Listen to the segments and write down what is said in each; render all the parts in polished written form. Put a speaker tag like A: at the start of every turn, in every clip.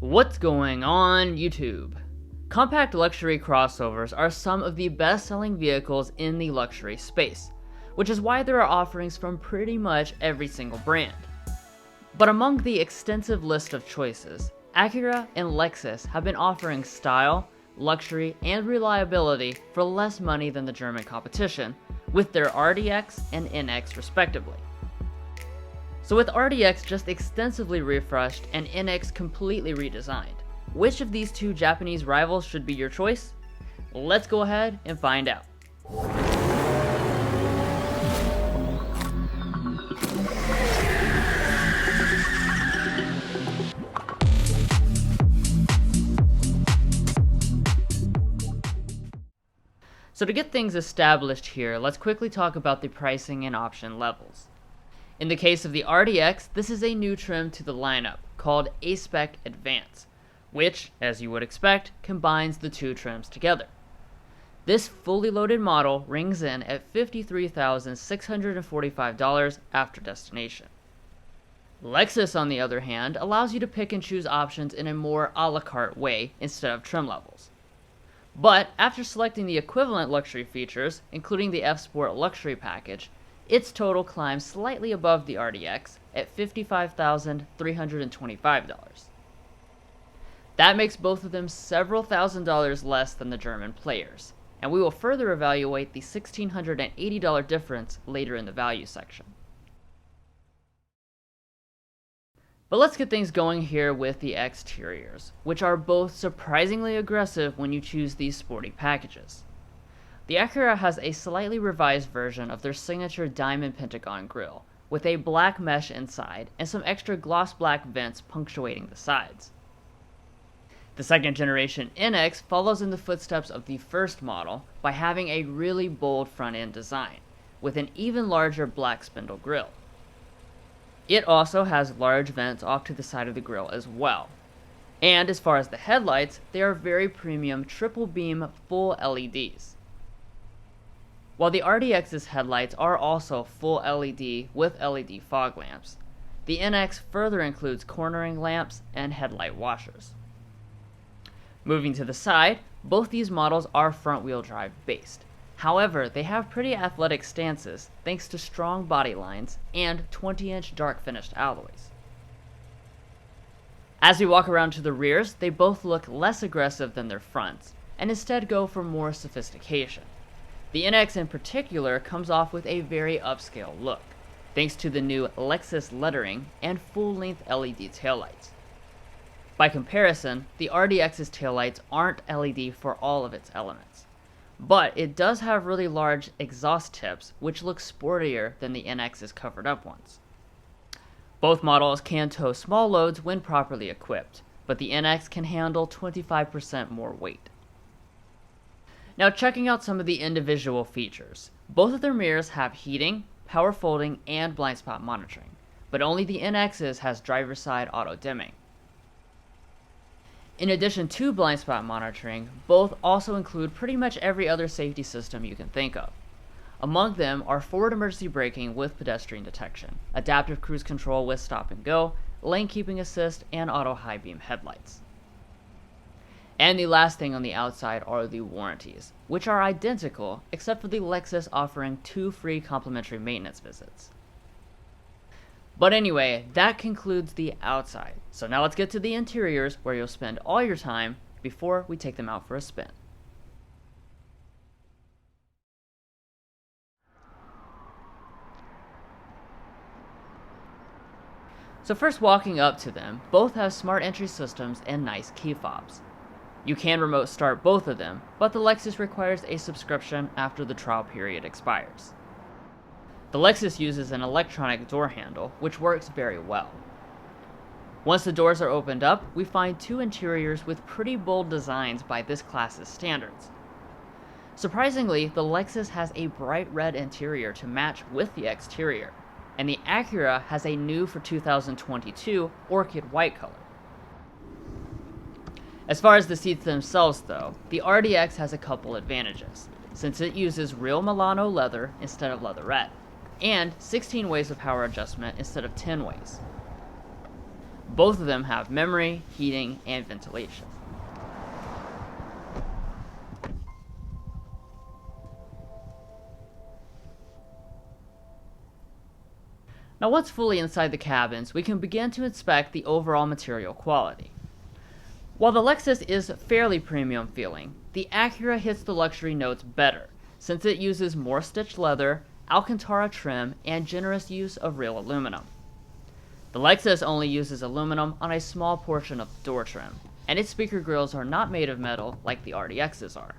A: What's going on, YouTube? Compact luxury crossovers are some of the best-selling vehicles in the luxury space, which is why there are offerings from pretty much every single brand. But among the extensive list of choices, Acura and Lexus have been offering style, luxury, and reliability for less money than the German competition, with their RDX and NX respectively. So with RDX just extensively refreshed and NX completely redesigned, which of these two Japanese rivals should be your choice? Let's go ahead and find out. So to get things established here, let's quickly talk about the pricing and option levels. In the case of the RDX, this is a new trim to the lineup called A-Spec Advance, which, as you would expect, combines the two trims together. This fully loaded model rings in at $53,645 after destination. Lexus, on the other hand, allows you to pick and choose options in a more a la carte way instead of trim levels. But after selecting the equivalent luxury features, including the F-Sport Luxury Package, its total climbs slightly above the RDX at $55,325. That makes both of them several $1,000s less than the German players, and we will further evaluate the $1,680 difference later in the value section. But let's get things going here with the exteriors, which are both surprisingly aggressive when you choose these sporty packages. The Acura has a slightly revised version of their signature diamond pentagon grille, with a black mesh inside and some extra gloss black vents punctuating the sides. The second generation NX follows in the footsteps of the first model by having a really bold front end design, with an even larger black spindle grille. It also has large vents off to the side of the grille as well. And as far as the headlights, they are very premium triple beam full LEDs. While the RDX's headlights are also full LED with LED fog lamps, the NX further includes cornering lamps and headlight washers. Moving to the side, both these models are front-wheel drive based. However, they have pretty athletic stances thanks to strong body lines and 20-inch dark finished alloys. As we walk around to the rears, they both look less aggressive than their fronts, and instead go for more sophistication. The NX in particular comes off with a very upscale look, thanks to the new Lexus lettering and full-length LED taillights. By comparison, the RDX's taillights aren't LED for all of its elements, but it does have really large exhaust tips which look sportier than the NX's covered up ones. Both models can tow small loads when properly equipped, but the NX can handle 25% more weight. Now checking out some of the individual features. Both of their mirrors have heating, power folding, and blind spot monitoring, but only the NX's has driver's side auto dimming. In addition to blind spot monitoring, both also include pretty much every other safety system you can think of. Among them are forward emergency braking with pedestrian detection, adaptive cruise control with stop and go, lane keeping assist, and auto high beam headlights. And the last thing on the outside are the warranties, which are identical except for the Lexus offering 2 free complimentary maintenance visits. But anyway, that concludes the outside. So now let's get to the interiors where you'll spend all your time before we take them out for a spin. So first, walking up to them, both have smart entry systems and nice key fobs. You can remote start both of them, but the Lexus requires a subscription after the trial period expires. The Lexus uses an electronic door handle, which works very well. Once the doors are opened up, we find two interiors with pretty bold designs by this class's standards. Surprisingly, the Lexus has a bright red interior to match with the exterior, and the Acura has a new for 2022 orchid white color. As far as the seats themselves though, the RDX has a couple advantages, since it uses real Milano leather instead of leatherette, and 16 ways of power adjustment instead of 10 ways. Both of them have memory, heating, and ventilation. Now once fully inside the cabins, we can begin to inspect the overall material quality. While the Lexus is fairly premium feeling, the Acura hits the luxury notes better, since it uses more stitched leather, Alcantara trim, and generous use of real aluminum. The Lexus only uses aluminum on a small portion of the door trim, and its speaker grills are not made of metal like the RDXs are.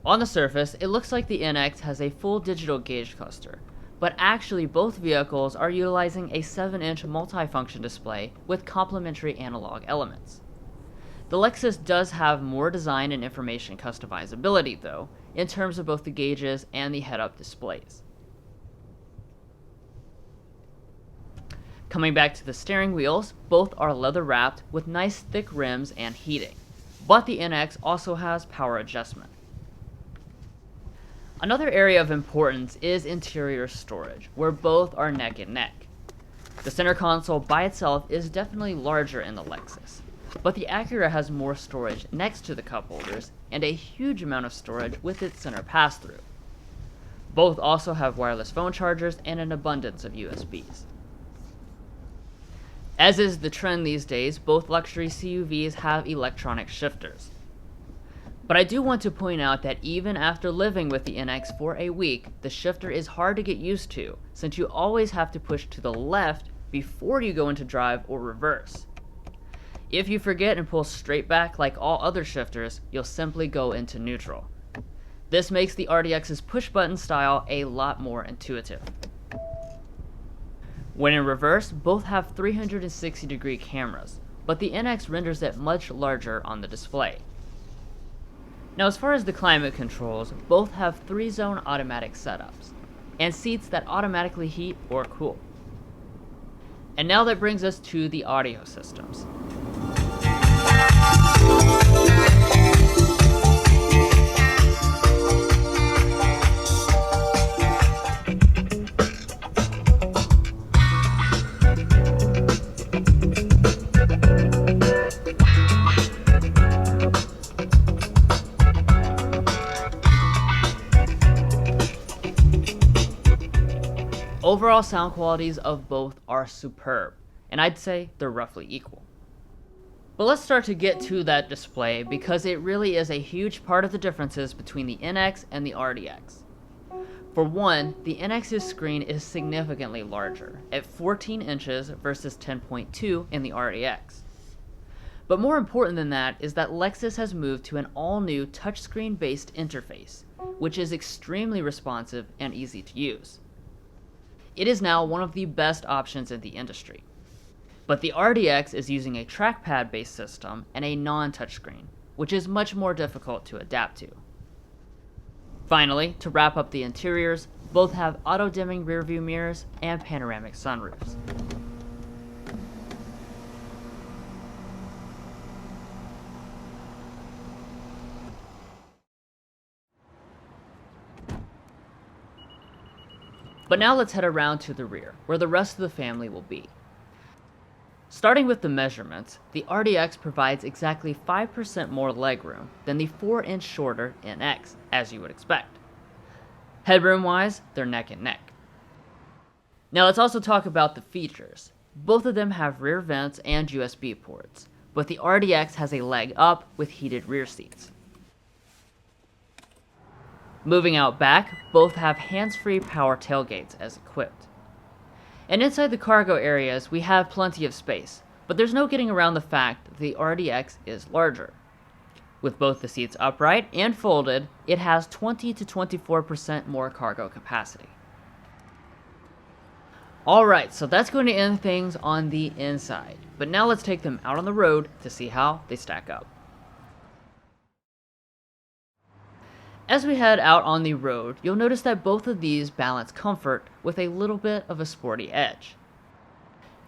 A: On the surface, it looks like the NX has a full digital gauge cluster, but actually both vehicles are utilizing a 7-inch multifunction display with complementary analog elements. The Lexus does have more design and information customizability though, in terms of both the gauges and the head-up displays. Coming back to the steering wheels, both are leather wrapped with nice thick rims and heating, but the NX also has power adjustment. Another area of importance is interior storage, where both are neck and neck. The center console by itself is definitely larger in the Lexus, but the Acura has more storage next to the cup holders and a huge amount of storage with its center pass-through. Both also have wireless phone chargers and an abundance of USBs. As is the trend these days, both luxury CUVs have electronic shifters. But I do want to point out that even after living with the NX for a week, the shifter is hard to get used to, since you always have to push to the left before you go into drive or reverse. If you forget and pull straight back like all other shifters, you'll simply go into neutral. This makes the RDX's push-button style a lot more intuitive. When in reverse, both have 360-degree cameras, but the NX renders it much larger on the display. Now as far as the climate controls, both have 3-zone automatic setups, and seats that automatically heat or cool. And now that brings us to the audio systems. Overall sound qualities of both are superb, and I'd say they're roughly equal. But let's start to get to that display because it really is a huge part of the differences between the NX and the RDX. For one, the NX's screen is significantly larger, at 14 inches versus 10.2 in the RDX. But more important than that is that Lexus has moved to an all-new touchscreen-based interface, which is extremely responsive and easy to use. It is now one of the best options in the industry. But the RDX is using a trackpad-based system and a non-touchscreen, which is much more difficult to adapt to. Finally, to wrap up the interiors, both have auto-dimming rearview mirrors and panoramic sunroofs. But now let's head around to the rear, where the rest of the family will be. Starting with the measurements, the RDX provides exactly 5% more legroom than the 4-inch shorter NX, as you would expect. Headroom-wise, they're neck and neck. Now let's also talk about the features. Both of them have rear vents and USB ports, but the RDX has a leg up with heated rear seats. Moving out back, both have hands-free power tailgates as equipped. And inside the cargo areas, we have plenty of space, but there's no getting around the fact that the RDX is larger. With both the seats upright and folded, it has 20 to 24% more cargo capacity. Alright, so that's going to end things on the inside, but now let's take them out on the road to see how they stack up. As we head out on the road, you'll notice that both of these balance comfort with a little bit of a sporty edge.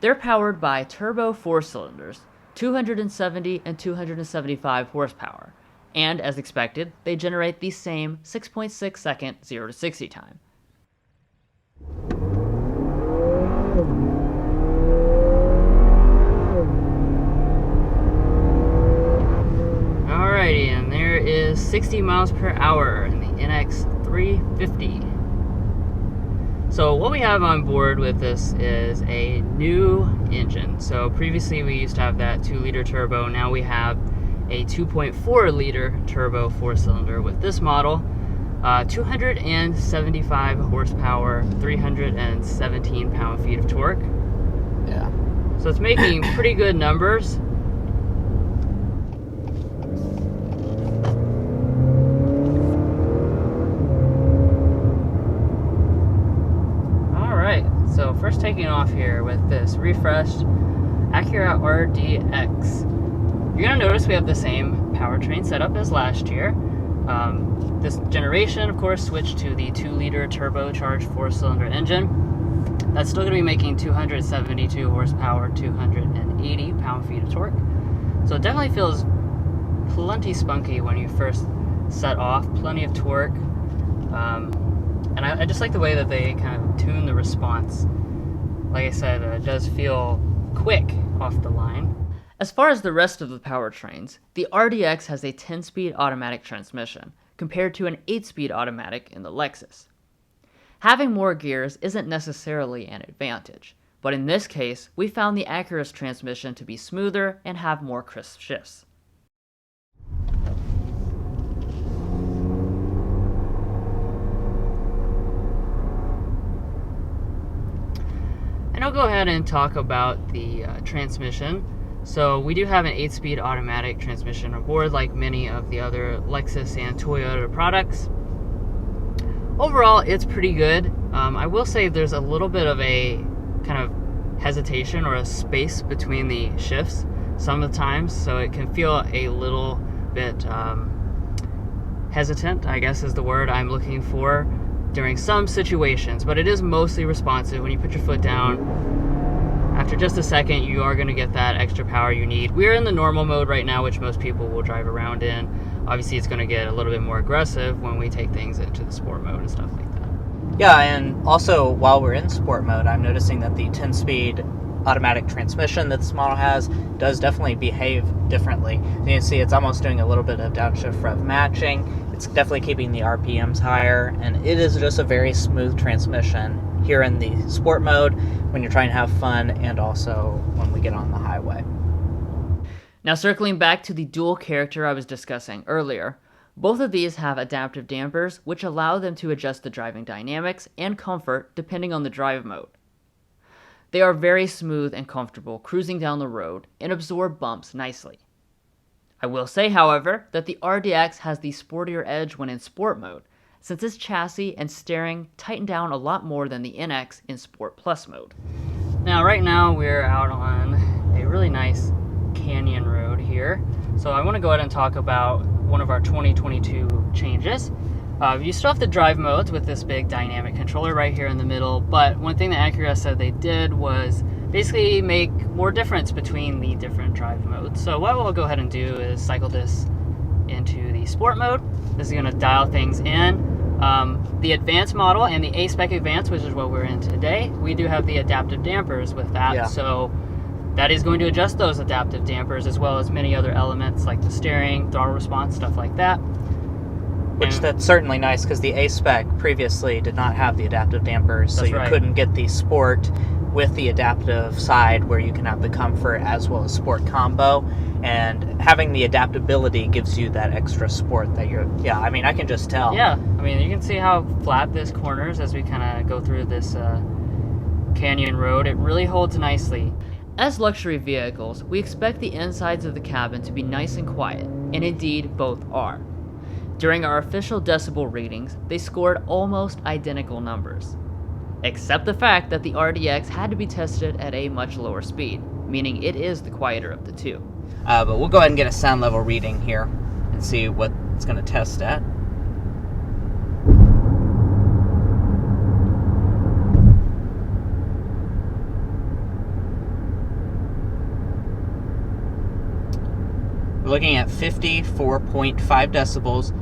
A: They're powered by turbo 4-cylinders, 270 and 275 horsepower, And as expected, they generate the same 6.6 second 0 to 60 time. Alrighty, and there is 60 miles per hour in the NX 350. So what we have on board with this is a new engine. So previously we used to have that 2-liter turbo. Now we have a 2.4-liter turbo 4-cylinder with this model. 275 horsepower, 317 pound-feet of torque.
B: Yeah.
A: So it's making pretty good numbers. So first taking off here with this refreshed Acura RDX. You're going to notice we have the same powertrain setup as last year. This generation, of course, switched to the 2-liter turbocharged 4-cylinder engine. That's still going to be making 272 horsepower, 280 pound-feet of torque. So it definitely feels plenty spunky when you first set off, plenty of torque. And I just like the way that they kind of tune the response. Like I said, it does feel quick off the line. As far as the rest of the powertrains, the RDX has a 10-speed automatic transmission, compared to an 8-speed automatic in the Lexus. Having more gears isn't necessarily an advantage, but in this case, we found the Acura's transmission to be smoother and have more crisp shifts. And I'll go ahead and talk about the transmission. So we do have an 8-speed automatic transmission on board, like many of the other Lexus and Toyota products. Overall, it's pretty good. I will say there's a little bit of a kind of hesitation or a space between the shifts some of the times, so it can feel a little bit hesitant, I guess is the word I'm looking for, during some situations, but it is mostly responsive. When you put your foot down, after just a second, you are going to get that extra power you need. We're in the normal mode right now, which most people will drive around in. Obviously, it's going to get a little bit more aggressive when we take things into the sport mode and stuff like that.
B: Yeah, and also while we're in sport mode, I'm noticing that the 10-speed automatic transmission that this model has does definitely behave differently. You can see it's almost doing a little bit of downshift rev matching. It's definitely keeping the RPMs higher, and it is just a very smooth transmission here in the sport mode when you're trying to have fun, and also when we get on the highway.
A: Now circling back to the dual character I was discussing earlier, both of these have adaptive dampers which allow them to adjust the driving dynamics and comfort depending on the drive mode. They are very smooth and comfortable cruising down the road and absorb bumps nicely. I will say, however, that the RDX has the sportier edge when in sport mode, since its chassis and steering tighten down a lot more than the NX in Sport Plus mode. Now, right now we're out on a really nice canyon road here, so I want to go ahead and talk about one of our 2022 changes. You still have the drive modes with this big dynamic controller right here in the middle, but one thing that Acura said they did was basically make more difference between the different drive modes. So what we'll go ahead and do is cycle this into the sport mode. This is going to dial things in. The advanced model and the A-Spec Advanced, which is what we're in today, we do have the adaptive dampers with that.
B: Yeah.
A: So that is going to adjust those adaptive dampers as well as many other elements like the steering, throttle response, stuff like that.
B: Which that's certainly nice, because the A-Spec previously did not have the adaptive dampers, so you couldn't get the sport with the adaptive side where you can have the comfort as well as sport combo. And having the adaptability gives you that extra sport that you're, yeah, I mean, I can just tell.
A: Yeah, I mean, you can see how flat this corners as we kind of go through this canyon road. It really holds nicely. As luxury vehicles, we expect the insides of the cabin to be nice and quiet, and indeed both are. During our official decibel readings, they scored almost identical numbers. Except the fact that the RDX had to be tested at a much lower speed, meaning it is the quieter of the two.
B: But we'll go ahead and get a sound level reading here and see what it's going to test at. We're looking at 54.5 decibels.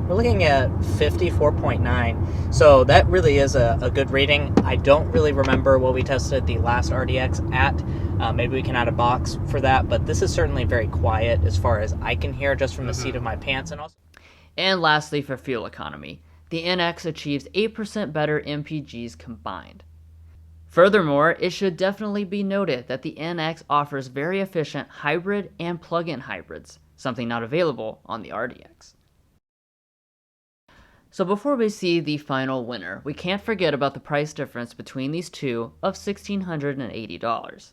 B: We're looking at 54.9, so that really is a good reading. I don't really remember what we tested the last RDX at. Maybe we can add a box for that, but this is certainly very quiet as far as I can hear just from the seat of my pants.
A: And lastly, for fuel economy, the NX achieves 8% better MPGs combined. Furthermore, it should definitely be noted that the NX offers very efficient hybrid and plug-in hybrids, something not available on the RDX. So before we see the final winner, we can't forget about the price difference between these two of $1,680.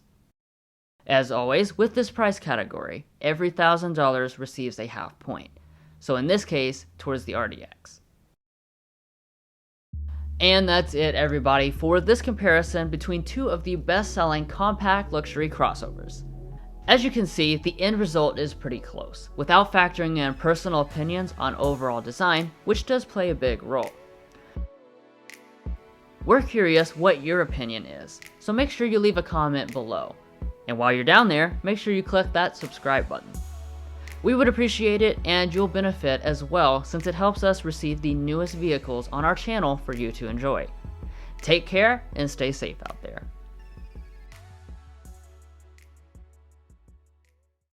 A: As always, with this price category, every $1,000 receives a half point, so in this case, towards the RDX. And that's it, everybody, for this comparison between two of the best-selling compact luxury crossovers. As you can see, the end result is pretty close, without factoring in personal opinions on overall design, which does play a big role. We're curious what your opinion is, so make sure you leave a comment below. And while you're down there, make sure you click that subscribe button. We would appreciate it, and you'll benefit as well, since it helps us receive the newest vehicles on our channel for you to enjoy. Take care and stay safe out there.